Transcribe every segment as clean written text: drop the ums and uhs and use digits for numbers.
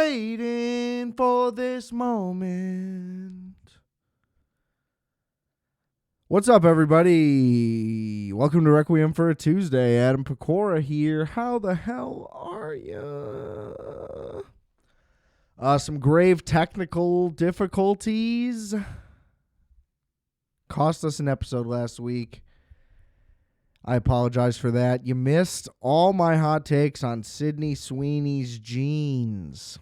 waiting for this moment. What's up, everybody? Welcome to Requiem for a Tuesday. Adam Pecora here. How the hell are you? Some grave technical difficulties cost us an episode last week. I apologize for that. You missed all my hot takes on Sydney Sweeney's jeans.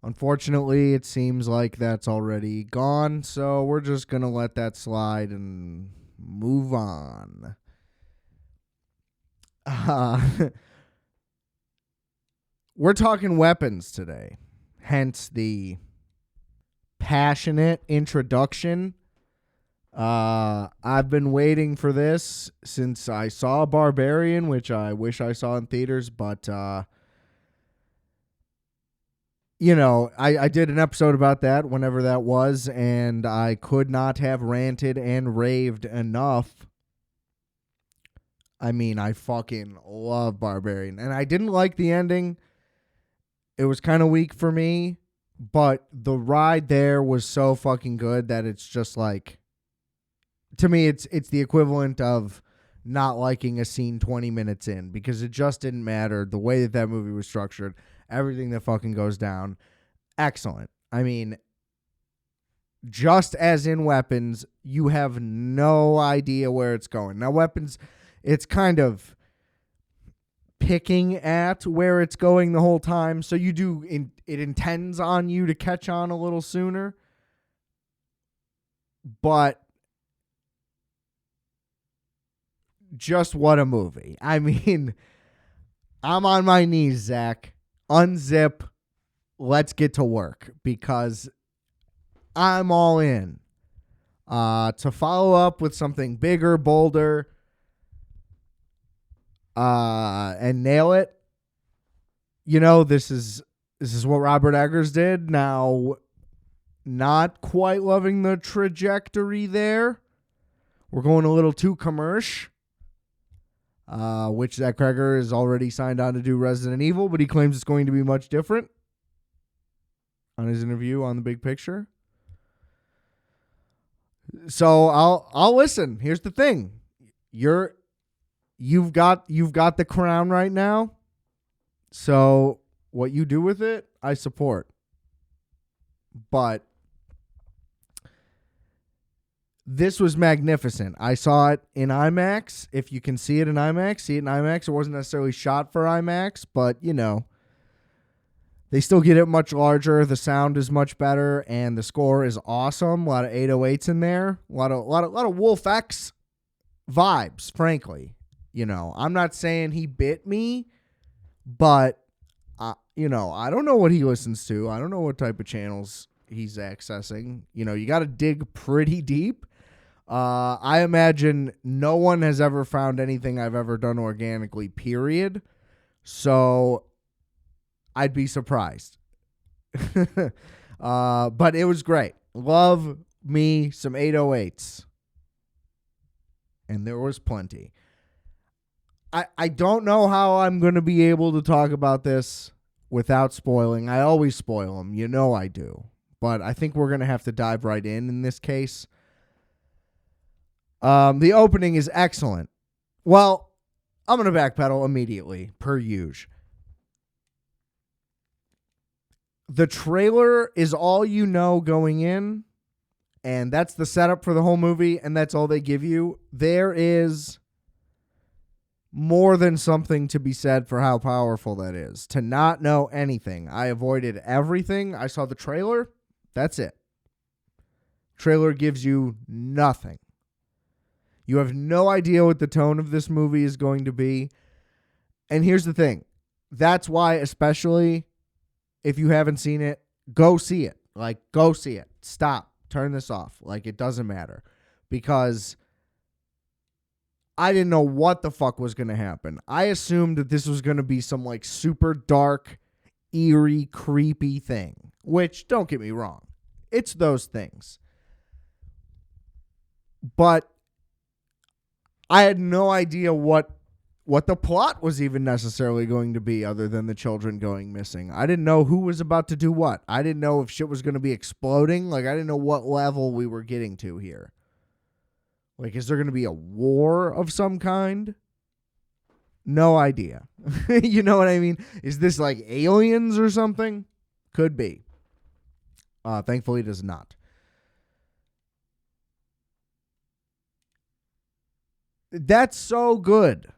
Unfortunately, it seems like that's already gone, so we're just going to let that slide and move on. We're talking weapons today, hence the passionate introduction. I've been waiting for this since I saw Barbarian, which I wish I saw in theaters, but I did an episode about that whenever that was, and I could not have ranted and raved enough. I mean, I fucking love Barbarian, and I didn't like the ending. It was kind of weak for me, but the ride there was so fucking good that it's just like, to me, it's the equivalent of not liking a scene 20 minutes in, because it just didn't matter. The way that movie was structured, everything that fucking goes down, excellent. I mean, just as in Weapons, you have no idea where it's going. Now, Weapons, it's kind of picking at where it's going the whole time, so it intends on you to catch on a little sooner, but just what a movie. I mean, I'm on my knees, Zach. Unzip. Let's get to work, because I'm all in. To follow up with something bigger, bolder, and nail it. This is what Robert Eggers did. Now, not quite loving the trajectory there. We're going a little too commercial. Which that Cregger is already signed on to do Resident Evil, but he claims it's going to be much different on his interview on The Big Picture. So I'll listen. Here's the thing. You've got the crown right now. So what you do with it, I support. But this was magnificent. I saw it in IMAX. If you can see it in IMAX, see it in IMAX. It wasn't necessarily shot for IMAX, but, they still get it much larger. The sound is much better, and the score is awesome. A lot of 808s in there. A lot of Wolf X vibes, frankly. I'm not saying he bit me, but, I don't know what he listens to. I don't know what type of channels he's accessing. You got to dig pretty deep. I imagine no one has ever found anything I've ever done organically, period. So I'd be surprised. But it was great. Love me some 808s. And there was plenty. I don't know how I'm going to be able to talk about this without spoiling. I always spoil them. I do. But I think we're going to have to dive right in this case. The opening is excellent. Well, I'm going to backpedal immediately, per usual. The trailer is all you know going in, and that's the setup for the whole movie, and that's all they give you. There is more than something to be said for how powerful that is. To not know anything. I avoided everything. I saw the trailer. That's it. Trailer gives you nothing. You have no idea what the tone of this movie is going to be. And here's the thing. That's why, especially if you haven't seen it, go see it. Go see it. Stop. Turn this off. It doesn't matter. Because I didn't know what the fuck was going to happen. I assumed that this was going to be some super dark, eerie, creepy thing. Which, don't get me wrong, it's those things. But I had no idea what what the plot was even necessarily going to be other than the children going missing. I didn't know who was about to do what. I didn't know if shit was going to be exploding. Like, I didn't know what level we were getting to here. Like, is there going to be a war of some kind? No idea. You know what I mean? Is this like aliens or something? Could be. Thankfully, it is not. That's so good.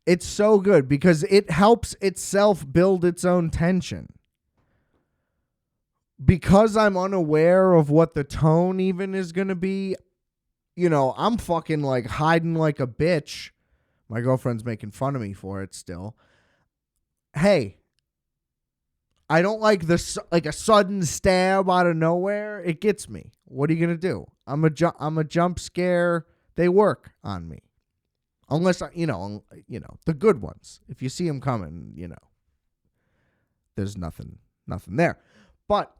It's so good because it helps itself build its own tension. Because I'm unaware of what the tone even is going to be, I'm fucking like hiding like a bitch. My girlfriend's making fun of me for it still. Hey, I don't like like a sudden stab out of nowhere. It gets me. What are you going to do? I'm a jump scare. They work on me. Unless, the good ones. If you see them coming, there's nothing there. But,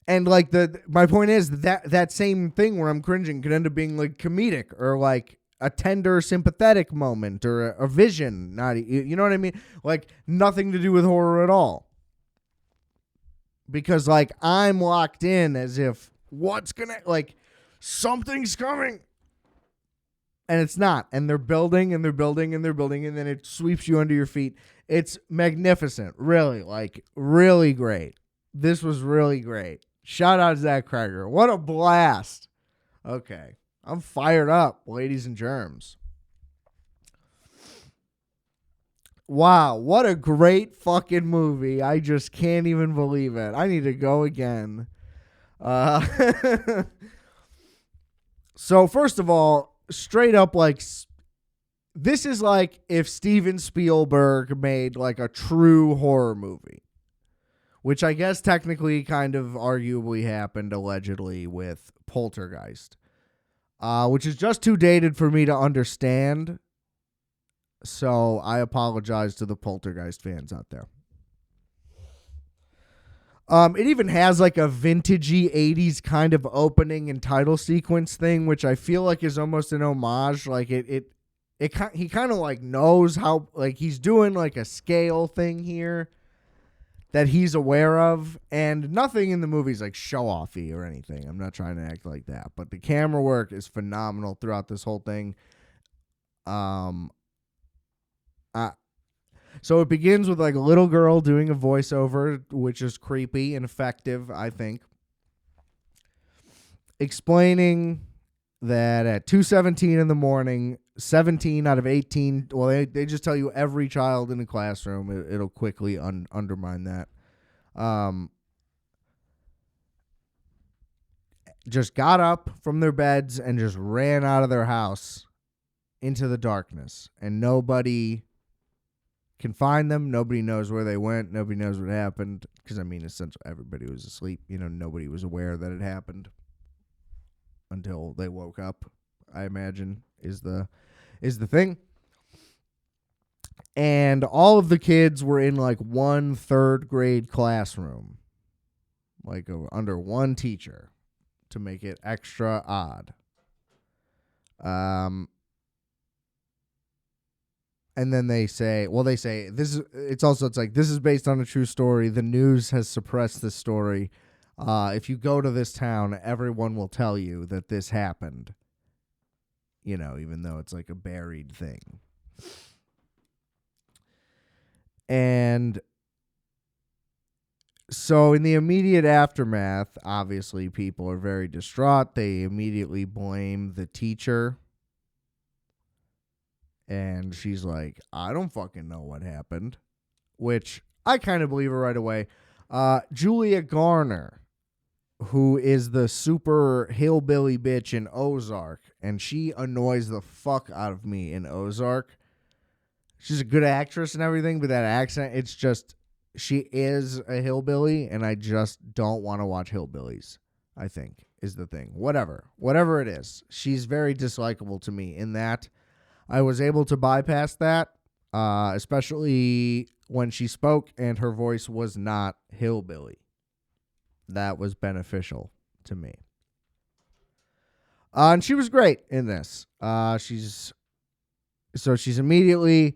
and like my point is that same thing where I'm cringing could end up being like comedic or like a tender, sympathetic moment or a vision. You know what I mean? Like nothing to do with horror at all. Because like I'm locked in as if something's coming. And it's not. And they're building and they're building and they're building. And then it sweeps you under your feet. It's magnificent. Really. Like, really great. This was really great. Shout out to Zach Cregger. What a blast. Okay. I'm fired up, ladies and germs. Wow. What a great fucking movie. I just can't even believe it. I need to go again. So first of all, straight up, like, this is like if Steven Spielberg made like a true horror movie, which I guess technically kind of arguably happened allegedly with Poltergeist, which is just too dated for me to understand. So I apologize to the Poltergeist fans out there. It even has like a vintagey 80s kind of opening and title sequence thing, which I feel like is almost an homage. Like he kind of like knows how, like he's doing like a scale thing here that he's aware of, and nothing in the movie is like show-offy or anything. I'm not trying to act like that, but the camera work is phenomenal throughout this whole thing. So it begins with like a little girl doing a voiceover, which is creepy and effective, I think, explaining that at 2:17 in the morning, 17 out of 18, well, they just tell you every child in the classroom. It'll quickly undermine that. Just got up from their beds and just ran out of their house into the darkness, and nobody can find them. Nobody knows where they went. Nobody knows what happened. Because, I mean, essentially everybody was asleep. Nobody was aware that it happened until they woke up, I imagine, is the thing. And all of the kids were in like one third grade classroom, like under one teacher to make it extra odd. And then they say this is based on a true story. The news has suppressed this story. If you go to this town, everyone will tell you that this happened. Even though it's like a buried thing. And so in the immediate aftermath, obviously people are very distraught. They immediately blame the teacher. And she's like, I don't fucking know what happened. Which I kind of believe her right away. Julia Garner, who is the super hillbilly bitch in Ozark. And she annoys the fuck out of me in Ozark. She's a good actress and everything, but that accent, it's just, she is a hillbilly, and I just don't want to watch hillbillies, I think, is the thing. Whatever it is. She's very dislikable to me in that. I was able to bypass that, especially when she spoke and her voice was not hillbilly. That was beneficial to me. And she was great in this. She's immediately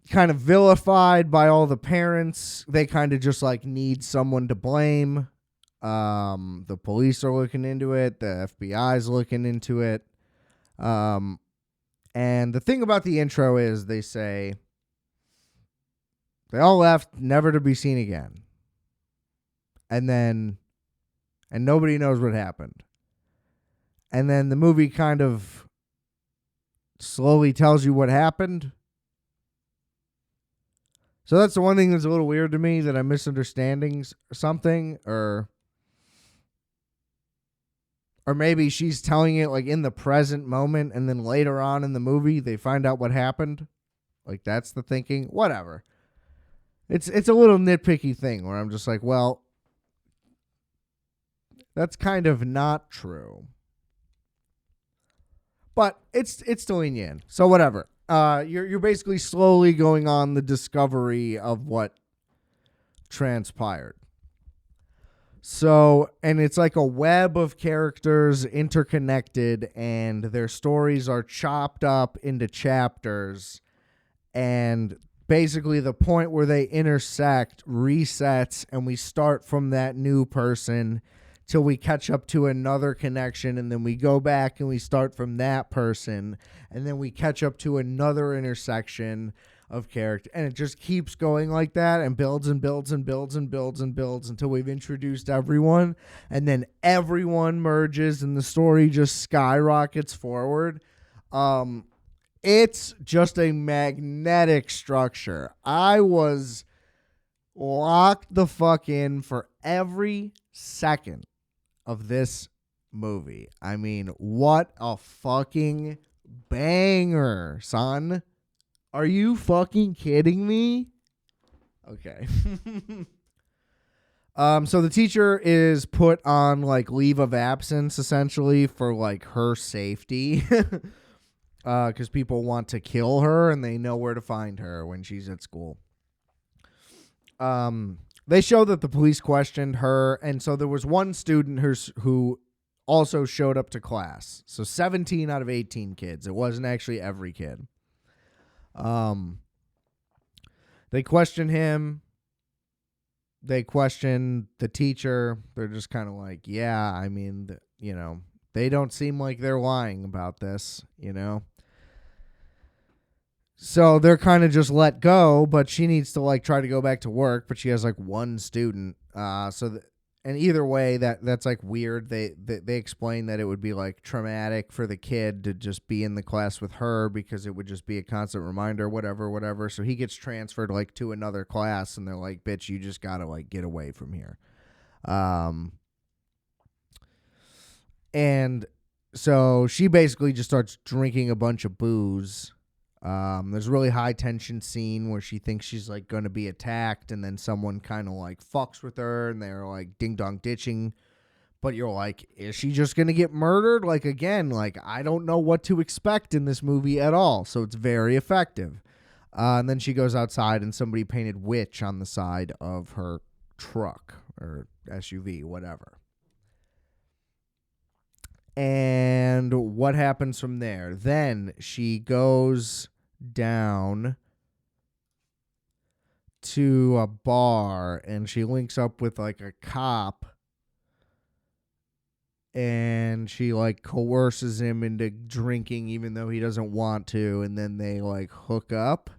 kind of vilified by all the parents. They kind of just like need someone to blame. The police are looking into it. The FBI's looking into it. And the thing about the intro is they say they all left, never to be seen again. And nobody knows what happened. And then the movie kind of slowly tells you what happened. So that's the one thing that's a little weird to me, that I'm misunderstanding something, or maybe she's telling it like in the present moment, and then later on in the movie they find out what happened. Like that's the thinking. Whatever. It's a little nitpicky thing where I'm just like, well, that's kind of not true. But it's still in yin. So whatever. You're basically slowly going on the discovery of what transpired. So, and it's like a web of characters interconnected, and their stories are chopped up into chapters, and basically the point where they intersect resets, and we start from that new person till we catch up to another connection, and then we go back and we start from that person, and then we catch up to another intersection of character, and it just keeps going like that, and builds and builds and builds and builds and builds until we've introduced everyone, and then everyone merges and the story just skyrockets forward. It's just a magnetic structure. I was locked the fuck in for every second of this movie. I mean, what a fucking banger, son. Are you fucking kidding me? Okay. So the teacher is put on like leave of absence essentially for like her safety. Because people want to kill her and they know where to find her when she's at school. They show that the police questioned her, and so there was one student who also showed up to class. So 17 out of 18 kids. It wasn't actually every kid. They questioned him. They questioned the teacher. They're just kind of like, yeah, I mean, they don't seem like they're lying about this, So they're kind of just let go, but she needs to like try to go back to work, but she has like one student. And either way, that's like weird. They explain that it would be like traumatic for the kid to just be in the class with her because it would just be a constant reminder, whatever. So he gets transferred like to another class, and they're like, bitch, you just gotta like get away from here. And so she basically just starts drinking a bunch of booze. There's a really high tension scene where she thinks she's like going to be attacked, and then someone kind of like fucks with her, and they're like ding dong ditching. But you're like, is she just going to get murdered? Like, again, like I don't know what to expect in this movie at all. So it's very effective. And then she goes outside, and somebody painted witch on the side of her truck or SUV, whatever. And what happens from there? Then she goes down to a bar, and she links up with like a cop, and she like coerces him into drinking even though he doesn't want to, and then they like hook up.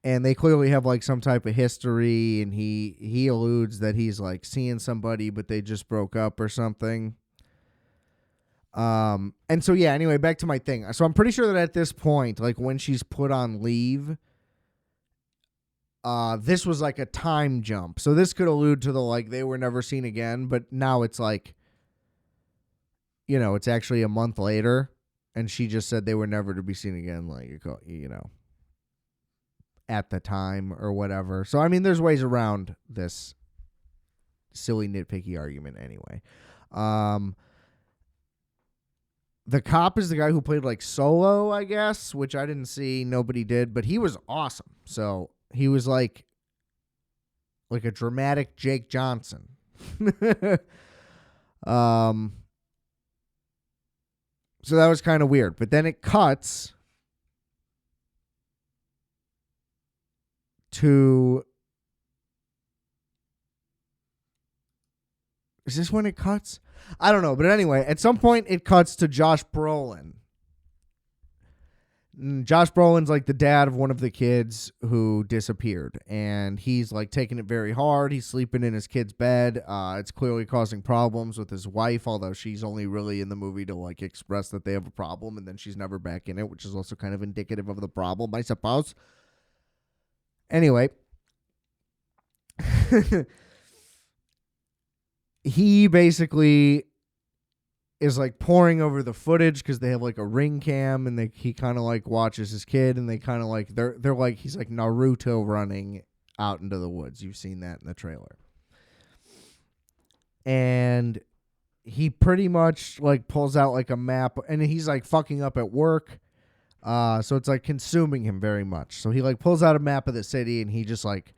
And they clearly have like some type of history, and he alludes that he's like seeing somebody, but they just broke up or something. And so, yeah, anyway, back to my thing. So I'm pretty sure that at this point, like when she's put on leave, this was like a time jump. So this could allude to the, like, they were never seen again, but now it's like, it's actually a month later, and she just said they were never to be seen again, like, at the time or whatever. So, I mean, there's ways around this silly nitpicky argument anyway. The cop is the guy who played like Solo, I guess, which I didn't see. Nobody did, but he was awesome. So he was like a dramatic Jake Johnson. um, so that was kind of weird. But then it cuts to. Is this when it cuts? I don't know. But anyway, at some point it cuts to Josh Brolin. Josh Brolin's like the dad of one of the kids who disappeared, and he's like taking it very hard. He's sleeping in his kid's bed. It's clearly causing problems with his wife, although she's only really in the movie to like express that they have a problem, and then she's never back in it, which is also kind of indicative of the problem, I suppose. Anyway, he basically is like poring over the footage because they have like a ring cam, and he kind of like watches his kid, and they kind of like they're like he's like Naruto running out into the woods. You've seen that in the trailer. And he pretty much like pulls out like a map, and he's like fucking up at work. So it's like consuming him very much. So he like pulls out a map of the city, and he just like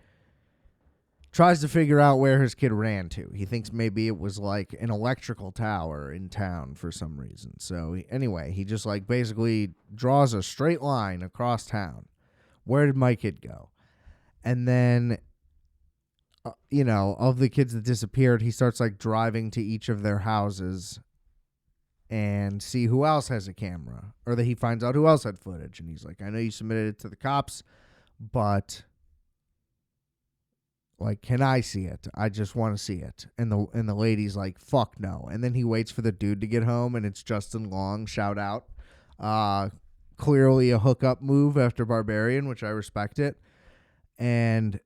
tries to figure out where his kid ran to. He thinks maybe it was like an electrical tower in town for some reason. So anyway, he just like basically draws a straight line across town. Where did my kid go? And then, of the kids that disappeared, he starts like driving to each of their houses and see who else has a camera, or that he finds out who else had footage. And he's like, I know you submitted it to the cops, but like, can I see it? I just want to see it. And the lady's like, fuck no. And then he waits for the dude to get home, and it's Justin Long, shout out. Clearly a hookup move after Barbarian, which I respect it. And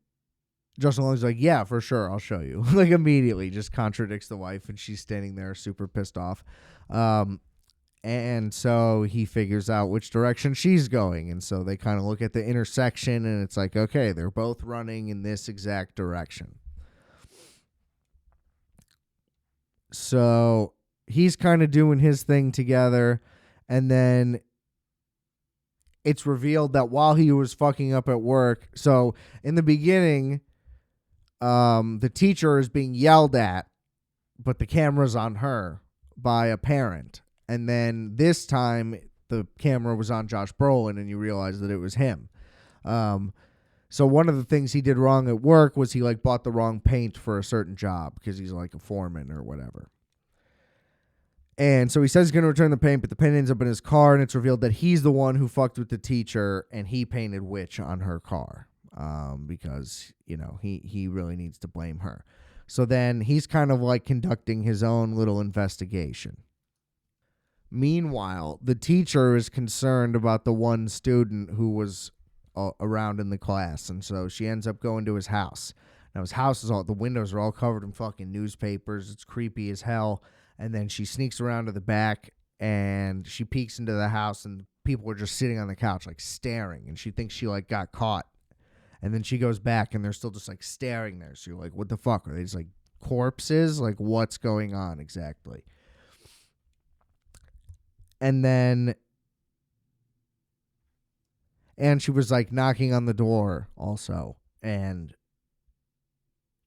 Justin Long's like, yeah, for sure, I'll show you. Like, immediately just contradicts the wife, and she's standing there super pissed off. And so he figures out which direction she's going. And so they kind of look at the intersection, and it's like, okay, they're both running in this exact direction. So he's kind of doing his thing together. And then it's revealed that while he was fucking up at work, so in the beginning, the teacher is being yelled at, but the camera's on her by a parent. And then this time, the camera was on Josh Brolin, and you realize that it was him. So one of the things he did wrong at work was he like bought the wrong paint for a certain job because he's like a foreman or whatever. And so he says he's going to return the paint, but the paint ends up in his car, and it's revealed that he's the one who fucked with the teacher, and he painted Witch on her car because, he really needs to blame her. So then he's kind of like conducting his own little investigation. Meanwhile, the teacher is concerned about the one student who was around in the class, and so she ends up going to his house. Now, his house the windows are all covered in fucking newspapers. It's creepy as hell. And then she sneaks around to the back, and she peeks into the house, and people are just sitting on the couch, like staring, and she thinks she like got caught. And then she goes back, and they're still just like staring there. So you're like, what the fuck? Are they just like corpses? Like, what's going on exactly? And she was like knocking on the door also, and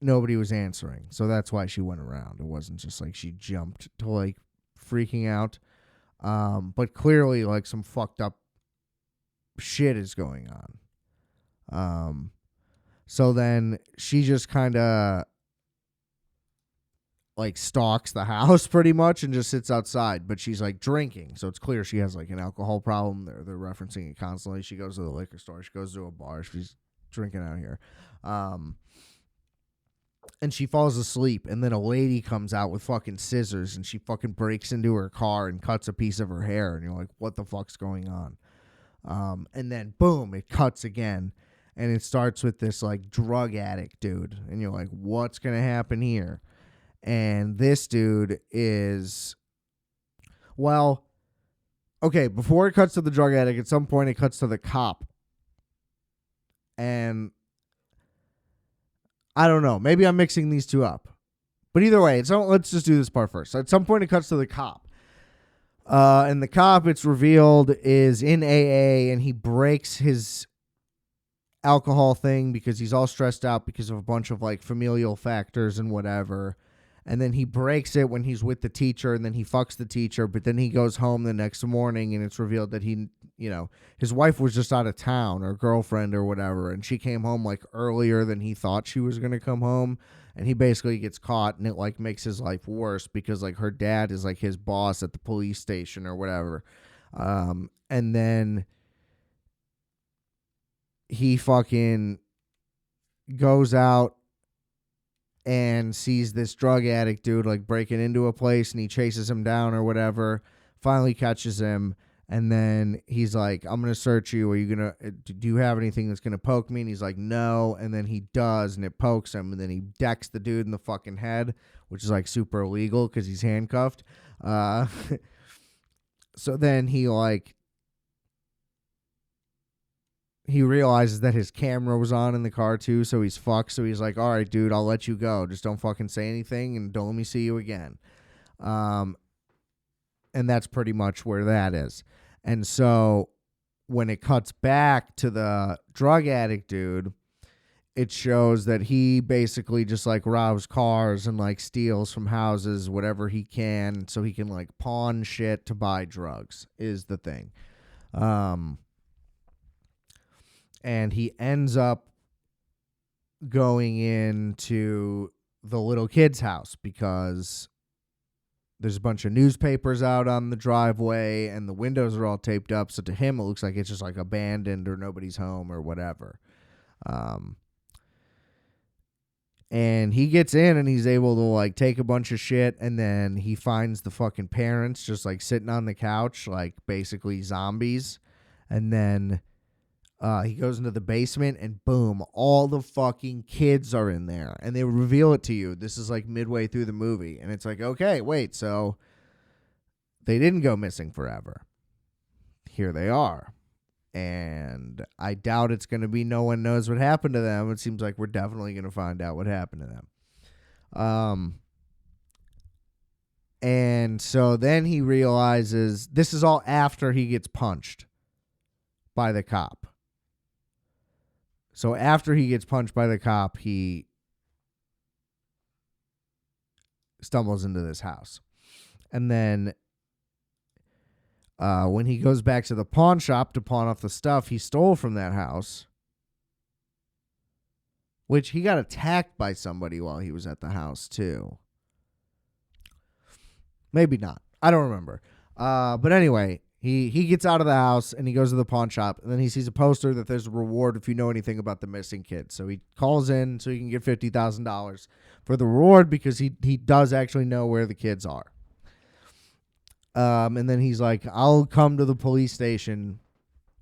nobody was answering. So that's why she went around. It wasn't just like she jumped to like freaking out. But clearly like some fucked up shit is going on. So then she just kind of like stalks the house pretty much and just sits outside, but she's like drinking. So it's clear she has like an alcohol problem. They're referencing it constantly. She goes to the liquor store. She goes to a bar. She's drinking out here. And she falls asleep, and then a lady comes out with fucking scissors, and she fucking breaks into her car and cuts a piece of her hair, and you're like, what the fuck's going on? And then, boom, it cuts again, and it starts with this, like, drug addict dude, and you're like, what's going to happen here? And this dude is, well, okay, before it cuts to the drug addict, at some point it cuts to the cop, and I don't know. Maybe I'm mixing these two up. But either way, let's just do this part first. So at some point, it cuts to the cop. And the cop, it's revealed, is in AA, and he breaks his alcohol thing because he's all stressed out because of a bunch of, like, familial factors and whatever. And then he breaks it when he's with the teacher, and then he fucks the teacher. But then he goes home the next morning, and it's revealed that his wife was just out of town, or girlfriend or whatever, and she came home like earlier than he thought she was going to come home. And he basically gets caught, and it like makes his life worse because like her dad is like his boss at the police station or whatever. And then he fucking goes out and sees this drug addict dude like breaking into a place, and he chases him down or whatever, finally catches him, and then he's like, I'm going to search you. Do you have anything that's going to poke me? And he's like, no. And then he does, and it pokes him, and then he decks the dude in the fucking head, which is like super illegal because he's handcuffed. So then he realizes that his camera was on in the car too, so he's fucked. So he's like, all right, dude, I'll let you go. Just don't fucking say anything, and don't let me see you again. And that's pretty much where that is. And so when it cuts back to the drug addict dude, it shows that he basically just like robs cars and like steals from houses, whatever he can, so he can like pawn shit to buy drugs is the thing. And he ends up going into the little kid's house because there's a bunch of newspapers out on the driveway and the windows are all taped up. So to him, it looks like it's just like abandoned or nobody's home or whatever. And he gets in and he's able to like take a bunch of shit. And then he finds the fucking parents just like sitting on the couch, like basically zombies. And then he goes into the basement and boom, all the fucking kids are in there. And they reveal it to you. This is like midway through the movie. And it's like, okay, wait, so they didn't go missing forever. Here they are. And I doubt it's going to be no one knows what happened to them. It seems like we're definitely going to find out what happened to them. And so then he realizes this is all after he gets punched by the cop. So after he gets punched by the cop, he stumbles into this house. And then when he goes back to the pawn shop to pawn off the stuff he stole from that house, which he got attacked by somebody while he was at the house too. Maybe not. I don't remember. But anyway, he gets out of the house and he goes to the pawn shop, and then he sees a poster that there's a reward if you know anything about the missing kid. So he calls in so he can get $50,000 for the reward because he does actually know where the kids are. And then he's like, I'll come to the police station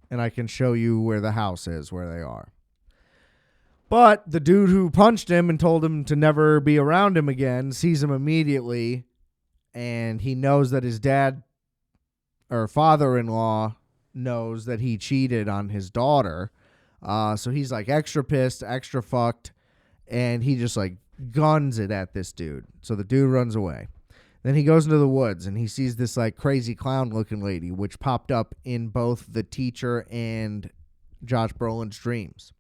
and I can show you where the house is, where they are. But the dude who punched him and told him to never be around him again sees him immediately, and he knows that his dad or father-in-law knows that he cheated on his daughter. So he's like extra pissed, extra fucked, and he just like guns it at this dude. So the dude runs away. Then he goes into the woods and he sees this like crazy clown looking lady, which popped up in both the teacher and Josh Brolin's dreams.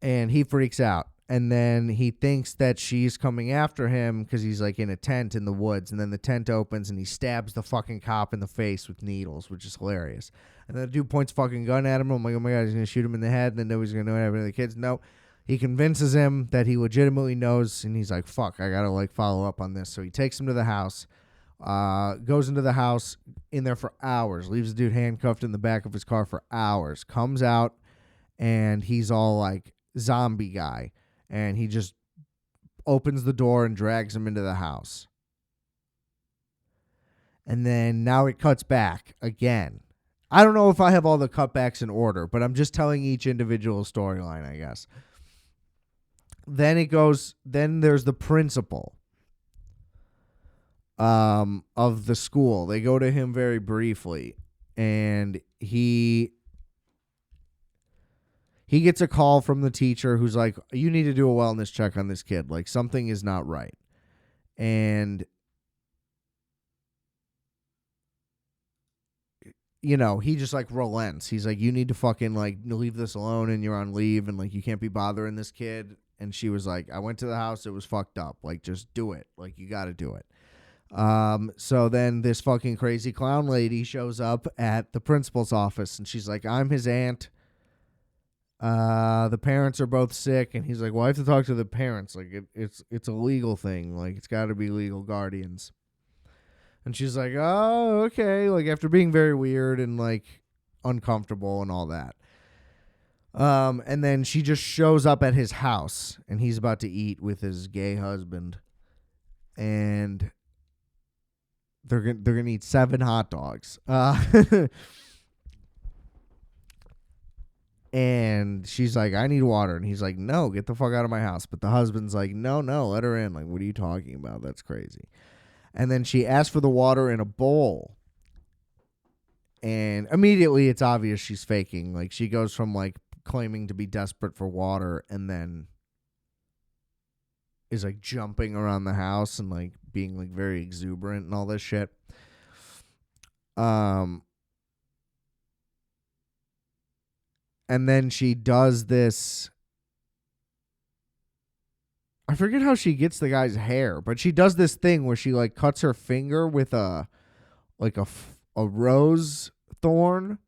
And he freaks out. And then he thinks that she's coming after him because he's like in a tent in the woods. And then the tent opens and he stabs the fucking cop in the face with needles, which is hilarious. And then the dude points a fucking gun at him. I'm like, oh my God, he's going to shoot him in the head. And then nobody's going to know what happened to the kids. No, he convinces him that he legitimately knows. And he's like, fuck, I got to like follow up on this. So he takes him to the house, goes into the house, in there for hours, leaves the dude handcuffed in the back of his car for hours, comes out, and he's all like zombie guy. And he just opens the door and drags him into the house. And then now it cuts back again. I don't know if I have all the cutbacks in order, but I'm just telling each individual storyline, I guess. Then there's the principal of the school. They go to him very briefly, and he gets a call from the teacher who's like, you need to do a wellness check on this kid. Like, something is not right. And, you know, he just, like, relents. He's like, you need to fucking, like, leave this alone, and you're on leave, and, like, you can't be bothering this kid. And she was like, I went to the house. It was fucked up. Like, just do it. Like, you got to do it. So then this fucking crazy clown lady shows up at the principal's office, and she's like, I'm his aunt. The parents are both sick. And he's like, well, I have to talk to the parents. Like, it's a legal thing. Like, it's got to be legal guardians. And she's like, oh, okay. Like, after being very weird and, like, uncomfortable and all that. And then she just shows up at his house, and he's about to eat with his gay husband. And they're gonna eat 7 hot dogs. And she's like, I need water. And he's like, no, get the fuck out of my house. But the husband's like, no, let her in. Like, what are you talking about? That's crazy. And then she asks for the water in a bowl. And immediately it's obvious she's faking. Like, she goes from, like, claiming to be desperate for water and then is, like, jumping around the house and, like, being, like, very exuberant and all this shit. And then she does this. I forget how she gets the guy's hair, but she does this thing where she, like, cuts her finger with a rose thorn.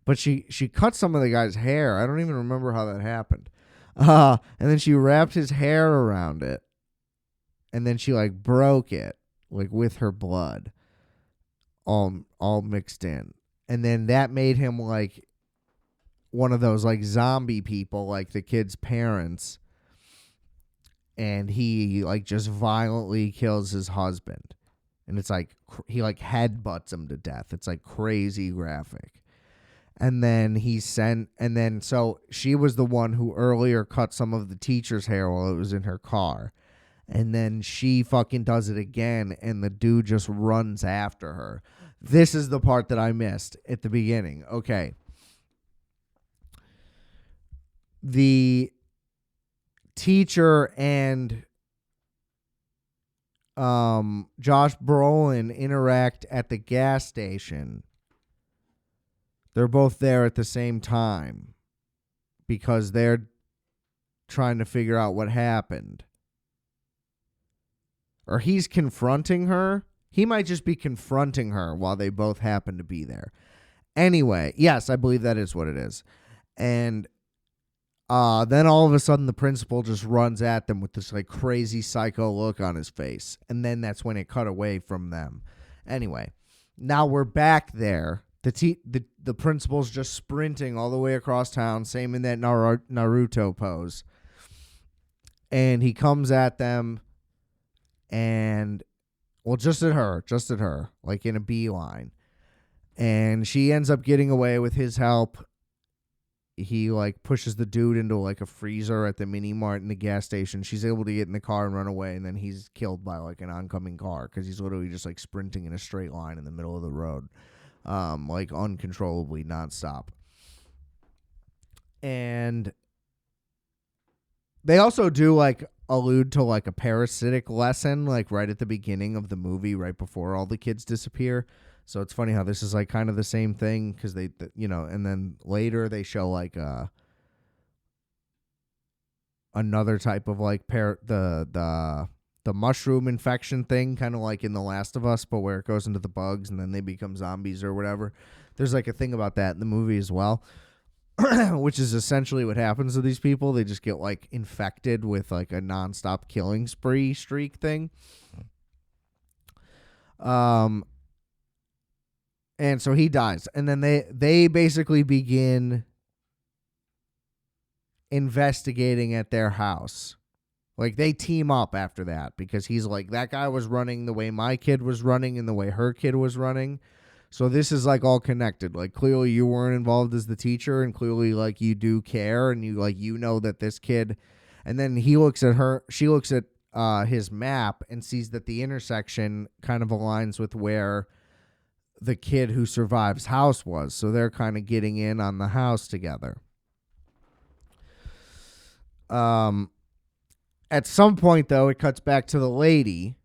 But she cut some of the guy's hair. I don't even remember how that happened. And then she wrapped his hair around it. And then she, like, broke it, like, with her blood, all mixed in. And then that made him, like, one of those, like, zombie people, like the kid's parents. And he, like, just violently kills his husband. And it's like, he, like, headbutts him to death. It's, like, crazy graphic. And then so she was the one who earlier cut some of the teacher's hair while it was in her car. And then she fucking does it again, and the dude just runs after her. This is the part that I missed at the beginning. Okay. The teacher and Josh Brolin interact at the gas station. They're both there at the same time because they're trying to figure out what happened. Or he's confronting her. He might just be confronting her while they both happen to be there. Anyway, yes, I believe that is what it is. And then all of a sudden the principal just runs at them with this, like, crazy psycho look on his face. And then that's when it cut away from them. Anyway, now we're back there. The principal's just sprinting all the way across town, same in that Naruto pose. And he comes at them and, well, just at her, like in a beeline. And she ends up getting away with his help. He, like, pushes the dude into, like, a freezer at the mini mart in the gas station. She's able to get in the car and run away, and then he's killed by, like, an oncoming car because he's literally just, like, sprinting in a straight line in the middle of the road. Like, uncontrollably, nonstop. And they also do, like, allude to, like, a parasitic lesson, like, right at the beginning of the movie, right before all the kids disappear. So it's funny how this is, like, kind of the same thing because they, you know, and then later they show, like, another type of, like, the mushroom infection thing, kind of like in The Last of Us, but where it goes into the bugs and then they become zombies or whatever. There's, like, a thing about that in the movie as well, which is essentially what happens to these people. They just get, like, infected with, like, a nonstop killing spree streak thing. And so he dies. And then they basically begin investigating at their house. Like, they team up after that because he's like, that guy was running the way my kid was running and the way her kid was running. So this is, like, all connected. Like, clearly you weren't involved as the teacher, and clearly, like, you do care, and you, like, you know that this kid. And then he looks at her. She looks at his map and sees that the intersection kind of aligns with where the kid who survives house was. So they're kind of getting in on the house together. At some point, though, it cuts back to the lady.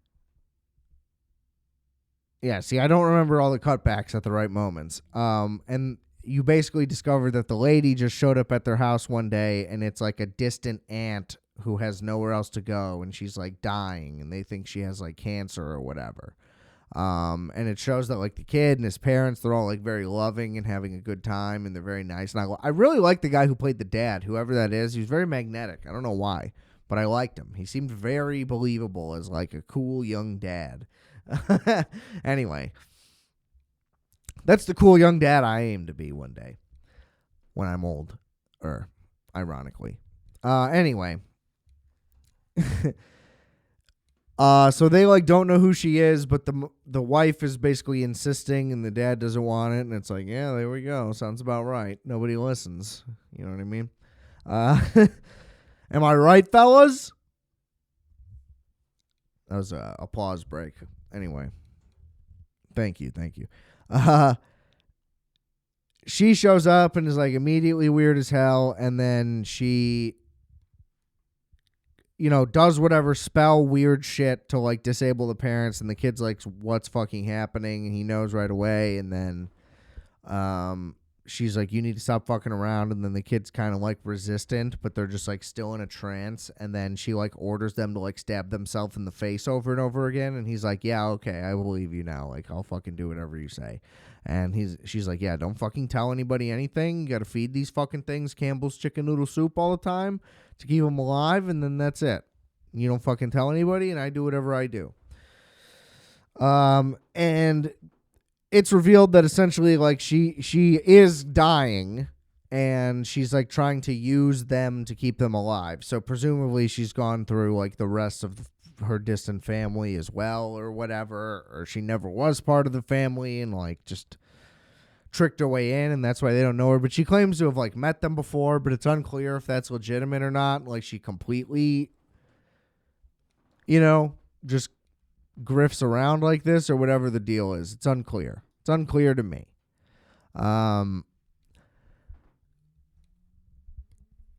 Yeah, see, I don't remember all the cutbacks at the right moments. And you basically discover that the lady just showed up at their house one day, and it's like a distant aunt who has nowhere else to go, and she's like dying, and they think she has like cancer or whatever. And it shows that like the kid and his parents, they're all like very loving and having a good time, and they're very nice. And I really like the guy who played the dad, whoever that is. He was very magnetic. I don't know why, but I liked him. He seemed very believable as like a cool young dad. Anyway, that's the cool young dad I aim to be one day when I'm old, or ironically. Anyway. So they like don't know who she is, but the wife is basically insisting, and the dad doesn't want it, and it's like, yeah, there we go. Sounds about right. Nobody listens. You know what I mean? Am I right, fellas? That was a applause break. Anyway, thank you. She shows up and is like immediately weird as hell, and then she, does whatever spell weird shit to like disable the parents, and the kid's like, what's fucking happening? And he knows right away, and then she's like, you need to stop fucking around, and then the kid's kind of like resistant, but they're just like still in a trance, and then she like orders them to like stab themselves in the face over and over again, and he's like, yeah, okay, I believe you now, like I'll fucking do whatever you say. And she's like, yeah, don't fucking tell anybody anything. You gotta feed these fucking things Campbell's chicken noodle soup all the time to keep them alive, and then that's it. You don't fucking tell anybody, and I do whatever I do. And it's revealed that essentially like she is dying, and she's like trying to use them to keep them alive. So presumably she's gone through like the rest of her distant family as well, or whatever, or she never was part of the family and like just tricked her way in, and that's why they don't know her. But she claims to have like met them before, but it's unclear if that's legitimate or not. Like she completely, just grifts around like this or whatever the deal is. It's unclear. It's unclear to me.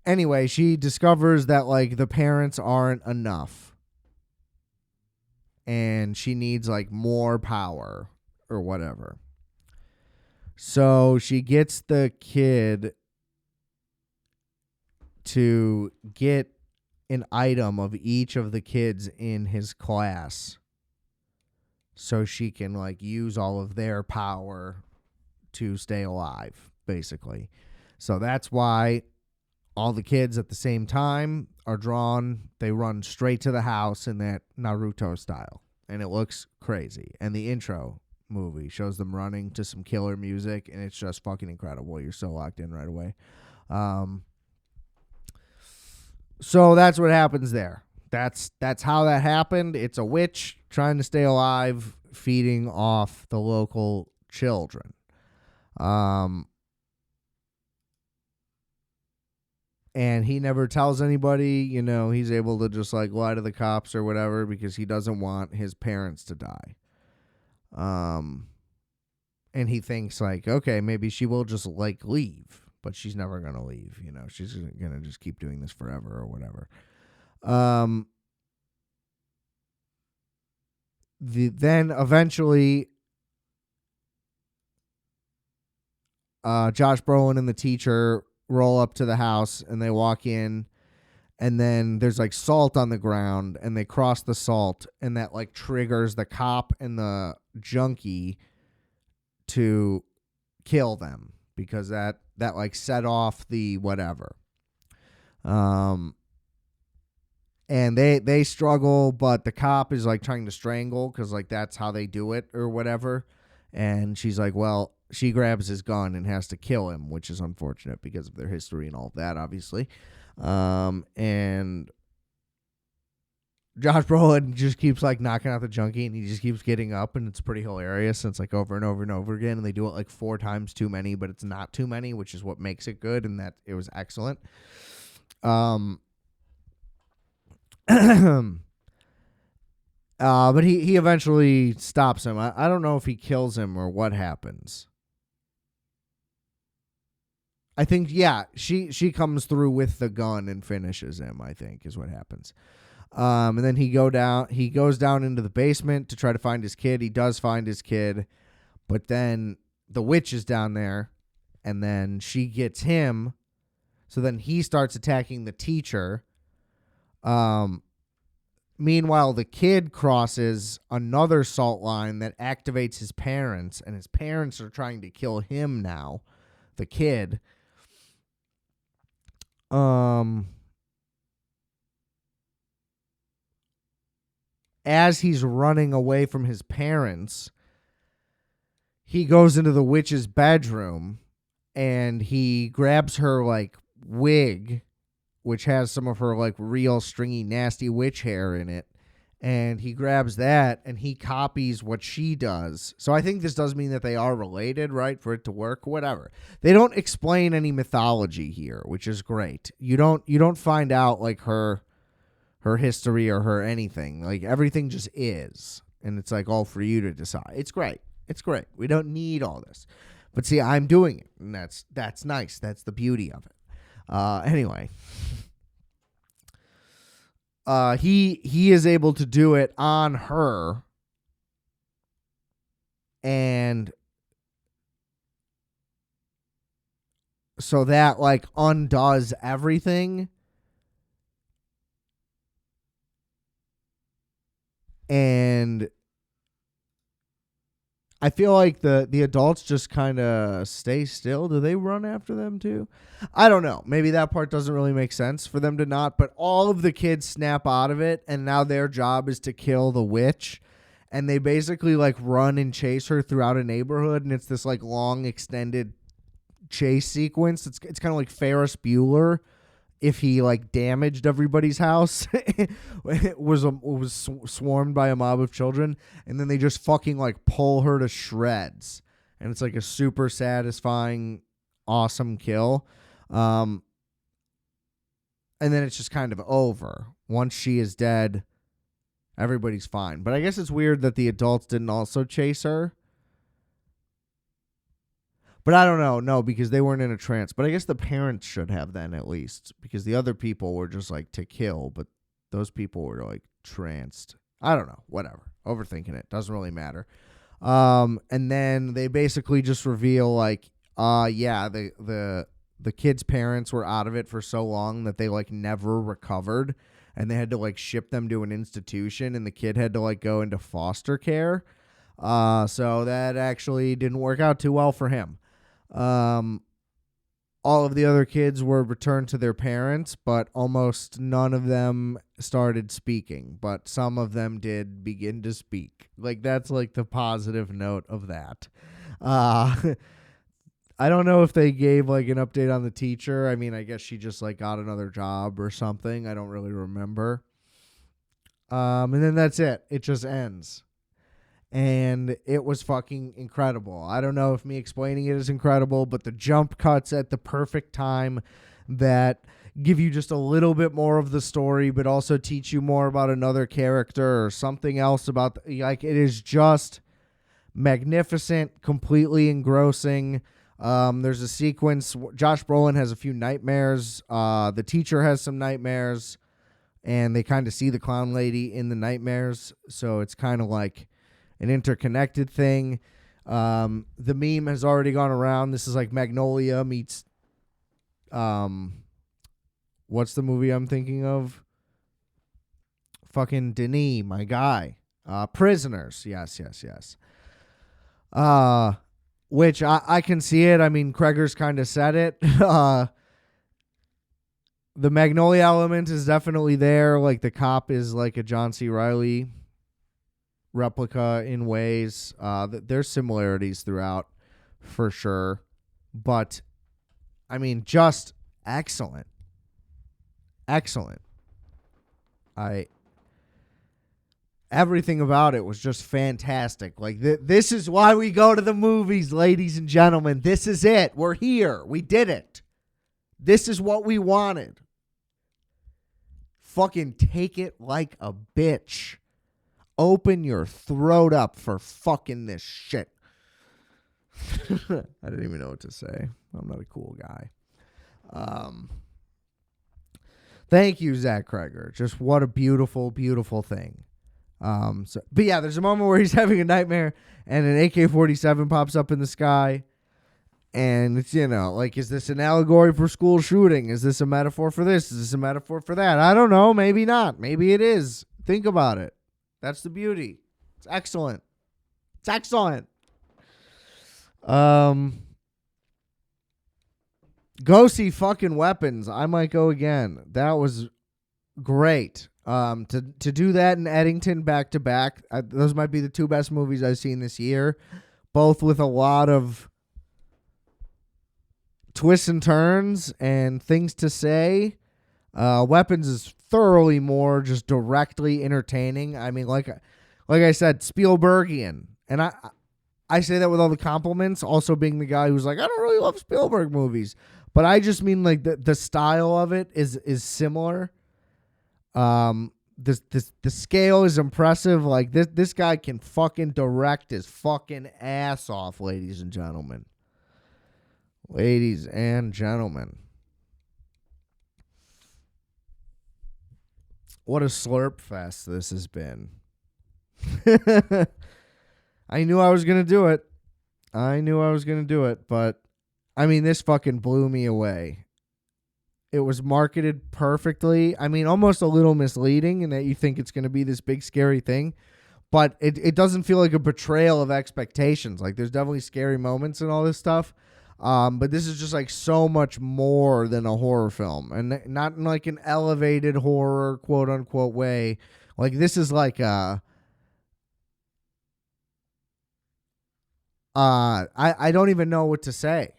Anyway, she discovers that like the parents aren't enough, and she needs like more power or whatever. So she gets the kid to get an item of each of the kids in his class, so she can like use all of their power to stay alive, basically. So that's why all the kids at the same time are drawn. They run straight to the house in that Naruto style, and it looks crazy. And the intro movie shows them running to some killer music, and it's just fucking incredible. You're so locked in right away. So that's what happens there. That's how that happened. It's a witch trying to stay alive, feeding off the local children. And he never tells anybody, he's able to just like lie to the cops or whatever because he doesn't want his parents to die. And he thinks like, okay, maybe she will just like leave, but she's never going to leave. She's going to just keep doing this forever or whatever. Then eventually, Josh Brolin and the teacher roll up to the house, and they walk in, and then there's like salt on the ground, and they cross the salt, and that like triggers the cop and the junkie to kill them because that like set off the whatever. And they struggle, but the cop is like trying to strangle because like that's how they do it or whatever. And she's like, well, she grabs his gun and has to kill him, which is unfortunate because of their history and all of that, obviously. And Josh Brolin just keeps like knocking out the junkie, and he just keeps getting up, and it's pretty hilarious. And it's like over and over and over again, and they do it like 4 times too many, but it's not too many, which is what makes it good, and that it was excellent. But he eventually stops him. I don't know if he kills him or what happens. I think, yeah, she comes through with the gun and finishes him, I think, is what happens. And then he goes down into the basement to try to find his kid. He does find his kid, but then the witch is down there, and then she gets him. So then he starts attacking the teacher. Meanwhile, the kid crosses another salt line that activates his parents, and his parents are trying to kill him now, the kid. As he's running away from his parents, he goes into the witch's bedroom and he grabs her like wig, which has some of her like real stringy, nasty witch hair in it. And he grabs that and he copies what she does. So I think this does mean that they are related, right? For it to work, whatever. They don't explain any mythology here, which is great. You don't find out like her history or her anything. Like everything just is. And it's like all for you to decide. It's great. It's great. We don't need all this. But see, I'm doing it. And that's nice. That's the beauty of it. Anyway. He is able to do it on her. And so that like undoes everything. And I feel like the adults just kind of stay still. Do they run after them too? I don't know. Maybe that part doesn't really make sense for them to not. But all of the kids snap out of it, and now their job is to kill the witch. And they basically like run and chase her throughout a neighborhood, and it's this like long extended chase sequence. It's kind of like Ferris Bueller. If he like damaged everybody's house, it was swarmed by a mob of children, and then they just fucking like pull her to shreds, and it's like a super satisfying, awesome kill, and then it's just kind of over. Once she is dead, everybody's fine. But I guess it's weird that the adults didn't also chase her. But I don't know. No, because they weren't in a trance. But I guess the parents should have then at least. Because the other people were just like to kill. But those people were like tranced. I don't know. Whatever. Overthinking it. Doesn't really matter. And then they basically just reveal like, the kid's parents were out of it for so long that they like never recovered. And they had to like ship them to an institution. And the kid had to like go into foster care. So that actually didn't work out too well for him. All of the other kids were returned to their parents, but almost none of them started speaking, but some of them did begin to speak. Like that's like the positive note of that. I don't know if they gave like an update on the teacher. I mean, I guess she just like got another job or something. I don't really remember. And then that's it. It just ends. And it was fucking incredible. I don't know if me explaining it is incredible, but the jump cuts at the perfect time that give you just a little bit more of the story, but also teach you more about another character or something else about, like, it is just magnificent, completely engrossing. There's a sequence. Josh Brolin has a few nightmares. The teacher has some nightmares, and they kind of see the clown lady in the nightmares. So it's kind of like an interconnected thing. The meme has already gone around. This is like Magnolia meets, what's the movie I'm thinking of? Fucking Denis, my guy. Prisoners. Yes. Which I can see it. I mean, Cregger's kind of said it. The Magnolia element is definitely there. Like the cop is like a John C. Reilly replica in ways. There's similarities throughout for sure, but I mean, just excellent. Everything about it was just fantastic. Like this is why we go to the movies, ladies and gentlemen. This is it. We're here. We did it. This is what we wanted. Fucking take it like a bitch. Open your throat up for fucking this shit. I didn't even know what to say. I'm not a cool guy. Thank you, Zach Cregger. Just what a beautiful, beautiful thing. But yeah, there's a moment where he's having a nightmare and an AK-47 pops up in the sky. And it's, like, is this an allegory for school shooting? Is this a metaphor for this? Is this a metaphor for that? I don't know. Maybe not. Maybe it is. Think about it. That's the beauty. It's excellent. It's excellent. Go see fucking Weapons. I might go again. That was great. To do that in Eddington back to back, those might be the two best movies I've seen this year, both with a lot of twists and turns and things to say. Weapons is thoroughly more just directly entertaining. I mean, like I said, Spielbergian, and I say that with all the compliments. Also, being the guy who's like, I don't really love Spielberg movies, but I just mean like the style of it is similar. The scale is impressive. Like this guy can fucking direct his fucking ass off, ladies and gentlemen. Ladies and gentlemen. What a slurp fest this has been. I knew I was going to do it. But I mean, this fucking blew me away. It was marketed perfectly. I mean, almost a little misleading in that you think it's going to be this big scary thing, but it doesn't feel like a betrayal of expectations. Like, there's definitely scary moments and all this stuff. But this is just like so much more than a horror film, and not in like an elevated horror quote unquote way. Like, this is like I don't even know what to say.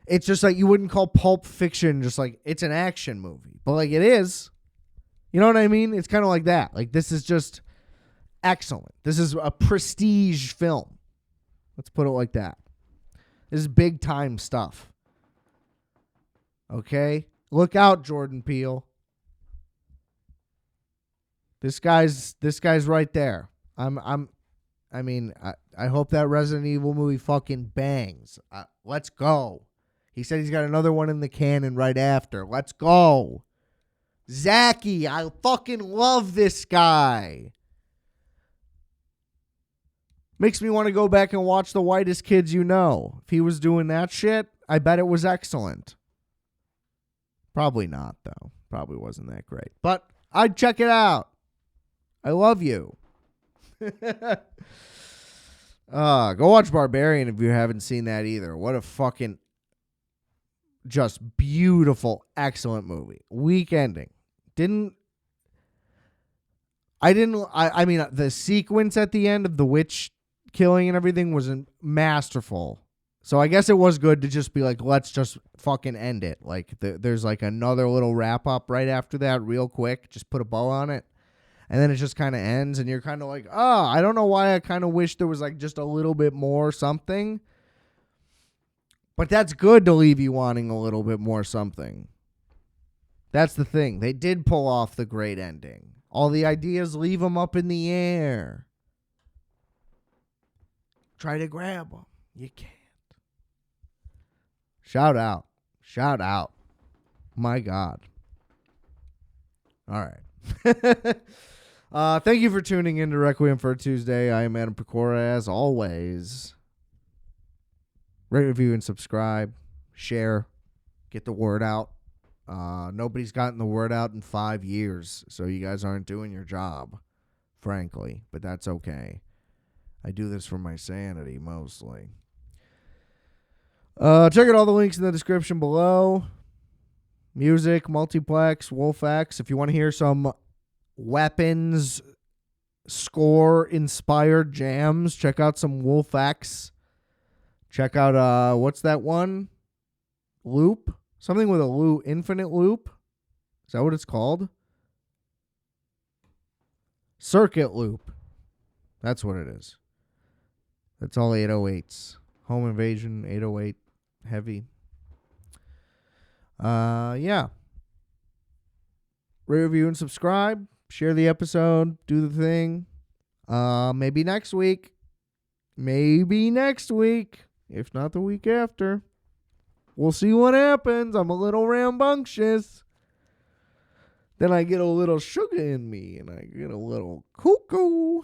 It's just like you wouldn't call Pulp Fiction just like it's an action movie, but like it is. You know what I mean? It's kind of like that. Like, this is just excellent. This is a prestige film. Let's put it like that. This is big time stuff. Okay? Look out, Jordan Peele. This guy's right there. I hope that Resident Evil movie fucking bangs. Let's go. He said he's got another one in the cannon right after. Let's go. Zachy, I fucking love this guy. Makes me want to go back and watch The Whitest Kids You Know. If he was doing that shit, I bet it was excellent. Probably not, though. Probably wasn't that great. But I'd check it out. I love you. Go watch Barbarian if you haven't seen that either. What a fucking just beautiful, excellent movie. Weak ending. I mean, the sequence at the end of the witch killing and everything was masterful. So I guess it was good to just be like, let's just fucking end it. Like, there's like another little wrap up right after that real quick. Just put a bow on it. And then it just kind of ends, and you're kind of like, oh, I don't know why I kind of wish there was like just a little bit more something. But that's good to leave you wanting a little bit more something. That's the thing. They did pull off the great ending. All the ideas, leave them up in the air. Try to grab them. You can't. Shout out. Shout out. My God. All right. Thank you for tuning in to Requiem for a Tuesday. I am Adam Pecora, as always. Rate, review, and subscribe. Share. Get the word out. Nobody's gotten the word out in 5 years, so you guys aren't doing your job, frankly. But that's okay. I do this for my sanity, mostly. Check out all the links in the description below. Music, Multiplex, Wolfx. If you want to hear some Weapons score-inspired jams, check out some Wolfx. Check out, what's that one? Loop? Something with a loop. Infinite Loop? Is that what it's called? Circuit Loop. That's what it is. That's all 808s. Home Invasion, 808, heavy. Yeah. Rate, review, and subscribe. Share the episode. Do the thing. Maybe next week. Maybe next week. If not the week after. We'll see what happens. I'm a little rambunctious. Then I get a little sugar in me. And I get a little cuckoo.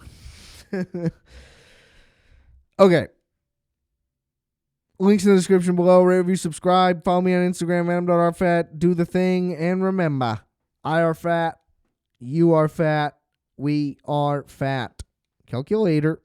Okay. Links in the description below. Rate, review, subscribe. Follow me on Instagram, adam.rfat. Do the thing. And remember, I are fat. You are fat. We are fat. Calculator.